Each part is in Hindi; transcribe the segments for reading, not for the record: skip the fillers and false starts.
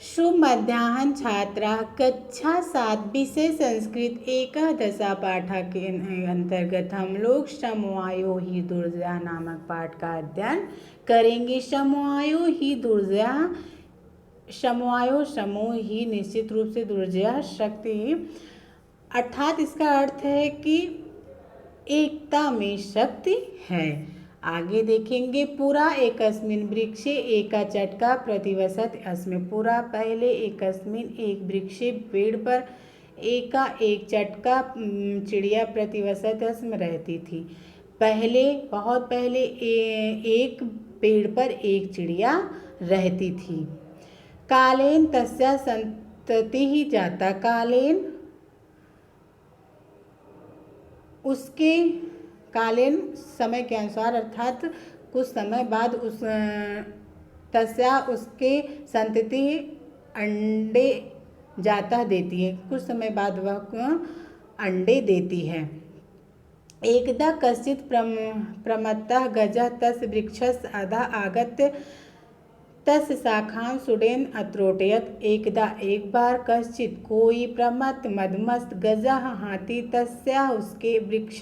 शुभ मध्याह्न छात्रा। कक्षा 7 विषय संस्कृत एकादशा पाठा के अंतर्गत हम लोग समवायो ही दुर्जया नामक पाठ का अध्ययन करेंगे। समवायो ही दुर्जया, समवायो समूह ही निश्चित रूप से दुर्जया शक्ति, अर्थात इसका अर्थ है कि एकता में शक्ति है। आगे देखेंगे। पुरा एकस्मिन् वृक्षे एका चटका प्रतिवसत अस्मि। पुरा पहले एकस्मिन् एक वृक्षे पेड़ पर एका एक चटका चिड़िया प्रतिवसत अस्म रहती थी। पहले बहुत पहले एक पेड़ पर एक चिड़िया रहती थी। कालेन तस्या संततिः जाता। कालेन उसके कालीन समय के अनुसार अर्थात कुछ समय बाद उस तस्या उसके संतति अंडे जाता देती है। कुछ समय बाद वह अंडे देती है। एकदा कश्चित् प्रमत्तः गजः तस्य वृक्षस्य अधः आगत्य तस्य शाखां सुडेन अत्रोटयत्। एकदा एक बार कश्चित् कोई प्रमत्त मदमस्त गजः हाथी तस्या उसके वृक्ष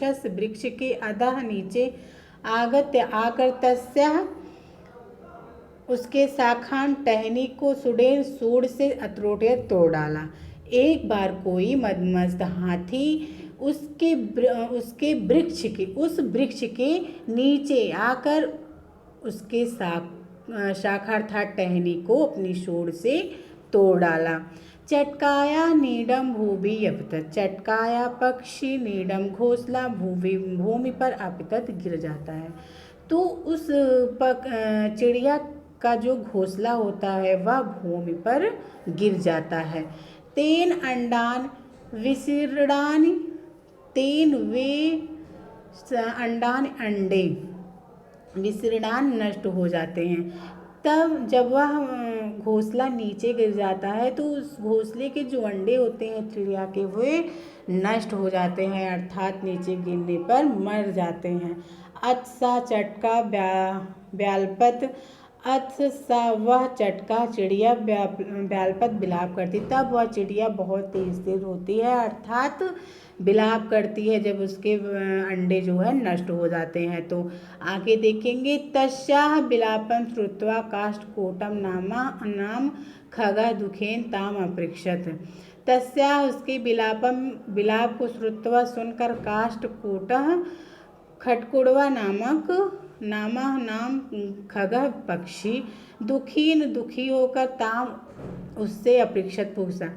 के अधः नीचे आगत्य आकर तस्या उसके शाखान टहनी को सुडेन सूंड से अत्रोटयत् तोड़ डाला। एक बार कोई मदमस्त हाथी उसके वृक्ष के नीचे आकर उसके शाखा अर्थात टहनी को अपनी सूंड से तोड़ डाला। चटकाया नीडम भूभि अपतत। चटकाया पक्षी नीडम घोंसला भूमि पर अपतत गिर जाता है। तो उस चिड़िया का जो घोंसला होता है वह भूमि पर गिर जाता है। तेन अंडान विसीर्णानि। तेन वे अंडे विसीर्णान नष्ट हो जाते हैं। तब जब वह घोंसला नीचे गिर जाता है तो उस घोंसले के जो अंडे होते हैं चिड़िया के वे नष्ट हो जाते हैं, अर्थात नीचे गिरने पर मर जाते हैं। अथ सा चटका ब्यालपत। अथ सा वह चटका चिड़िया ब्यालपत बिलाप करती। तब वह चिड़िया बहुत तेज होती है, अर्थात बिलाप करती है जब उसके अंडे जो है नष्ट हो जाते हैं। तो आगे देखेंगे। तस्याः बिलापं श्रुत्वा काष्ठकूटं नाम खगः दुखेन ताम अपृच्छत्। तस्याः उसके बिलाप को श्रुत्वा सुनकर काष्ठकूटः खटकुड़वा नाम खगः पक्षी दुखी होकर ताम उससे अपृच्छत् पूछा।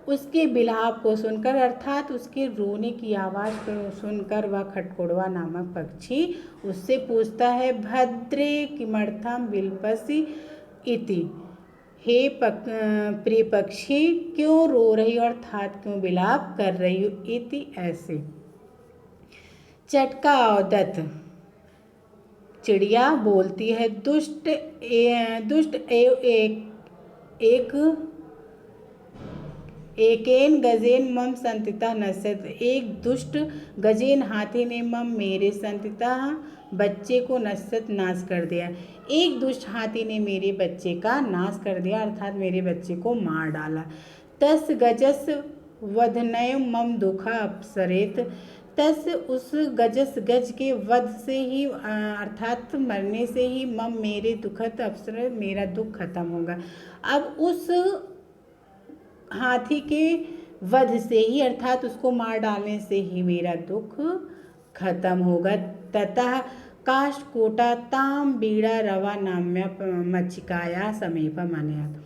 उसके बिलाप को सुनकर अर्थात उसके रोने की आवाज़ को सुनकर वह खटकुड़वा नामक पक्षी उससे पूछता है, भद्रे किमर्थम विलपसि इति। हे प्रिय पक्षी, क्यों रो रही हो अर्थात क्यों बिलाप कर रही हो, इति ऐसे। चटका औदत। चिड़िया बोलती है, दुष्ट एकेन गजेन मम संततिः नश्यत। एक दुष्ट गजेन हाथी ने मम मेरे संततिः बच्चे को नाश कर दिया। एक दुष्ट हाथी ने मेरे बच्चे का नाश कर दिया, अर्थात मेरे बच्चे को मार डाला। तस् गजस वधनय मम दुखा अपसरेत। तस् उस गज के वध से ही अर्थात मरने से ही मम मेरे दुखद अवसर मेरा दुख खत्म होगा। अब उस हाथी के वध से ही अर्थात उसको मार डालने से ही मेरा दुख खत्म होगा। ततः काष्ठकूटा ताम बीड़ा रवा नाम्य मच्छिकाया समीपम अनयत।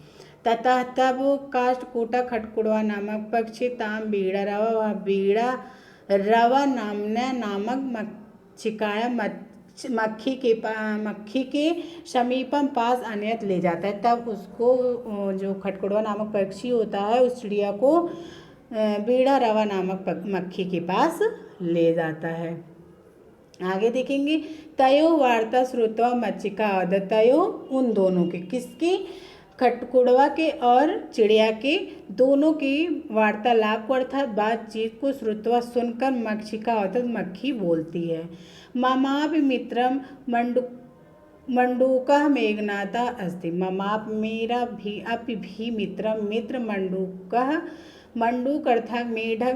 ततः तब काष्ठकूटा खटकुड़वा नामक पक्षी ताम बीड़ा रवा नामक मच्छिकाया मक्खी के समीपम पास अनयत ले जाता है। तब उसको जो खटकुड़वा नामक पक्षी होता है उस चिड़िया को बीड़ा रवा नामक मक्खी के पास ले जाता है। आगे देखेंगे। तयो वार्ता श्रुत्वा मच्छिका औदत। तयो उन दोनों के, किसकी, खटकुड़वा के और चिड़िया के दोनों की वार्तालाप को अर्थात बातचीत को श्रुत्वा सुनकर मक्षिका औदत मक्खी बोलती है, ममापि मित्रम मंडूकः मेघनादः अस्ति। ममापि मेरा भी अपि भी मित्रं मित्र मंडूकः। मंडूक अर्थात मेढक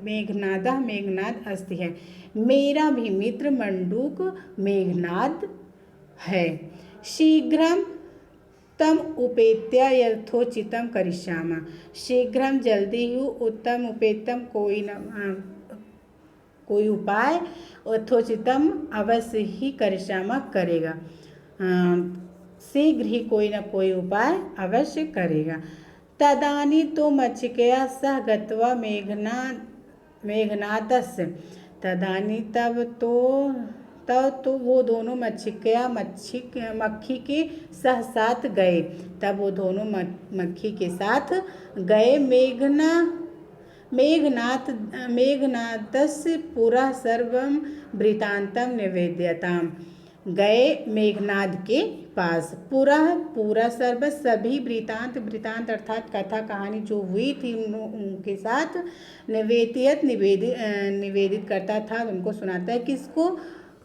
मेघनादः मेघनाद अस्ति है। मेरा भी मित्र मंडूक मेघनाद है। शीघ्रं तम उपेत्य यथोचितं करिष्यामः। शीघ्रं जल्दी ही उत्तम उपेतम कोई उपाय यथोचितम अवश्य ही करिष्यामः करेगा। शीघ्र ही कोई न कोई उपाय अवश्य करेगा। तदानी तो मच्छिकया सह गत्वा मेघनादस्य। तदानी तब तो वो दोनों मक्खी के साथ गए। तब वो दोनों मक्खी के साथ गए। मेघनादस्य पुरा सर्वं वृत्तान्तं निवेद्यताम्। गए मेघनाद के पास पूरा सर्व सभी वृत्तांत अर्थात कथा कहानी जो हुई थी उनके साथ निवेदित करता था, उनको सुनाता है। किसको?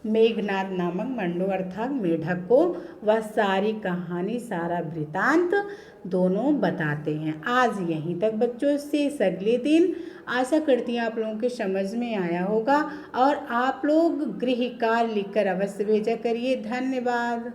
मेघनाद नामक मंडू अर्थात मेढक को वह सारी कहानी सारा वृत्तांत दोनों बताते हैं। आज यहीं तक बच्चों, से अगले दिन आशा करती हैं आप लोगों के समझ में आया होगा और आप लोग गृह कार्य लिखकर अवश्य भेजा करिए। धन्यवाद।